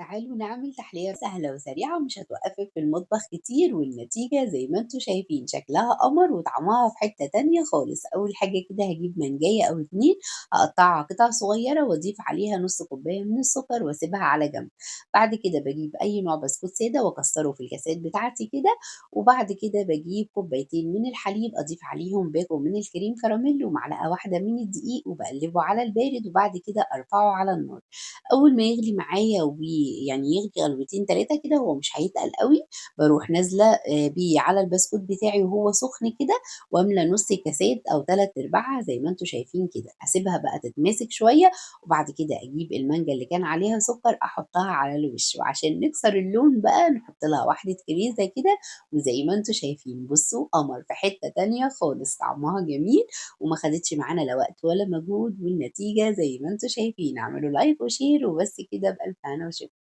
تعالوا نعمل تحلية سهلة وسريعة ومش هتوقفك في المطبخ كتير، والنتيجة زي ما انتوا شايفين شكلها قمر وطعمها في حتة تانية خالص. أول حاجة كده هجيب منجاية أو اتنين، هقطعها قطع صغيرة وأضيف عليها نص كوباية من السكر وأسيبها على جنب. بعد كده بجيب أي نوع بسكوت سادة وأكسره في الكاسات بتاعتي كده، وبعد كده بجيب كوبايتين من الحليب أضيف عليهم باكو من الكريم كراميل ومعلقة واحدة من الدقيق وبقلبه على البارد، وبعد كده أرفعه على النار. أول ما يغلي معايا يعني يغلي غلوتين 3 كده، هو مش هيتقل أوي، باروح نازلة بيه على البسكوت بتاعي وهو سخن كده، وأملى نُص كاسات أو 3/4 زي ما أنتم شايفين كده، أسيبها بقى تتماسك شوية، وبعد كده أجيب المانجا اللي كان عليها سكر أحطها على الوش، وعشان نكسر اللون بقى نحط لها واحدة كريزة كده، وزي ما أنتم شايفين بُصّوا قمر في حتة تانية خالص، طعمها جميل وما خدتش معانا لا وقت ولا مجهود، والنتيجة زي ما أنتم شايفين. اعملوا لايك وشير وبس كده بألف هنا وشفا.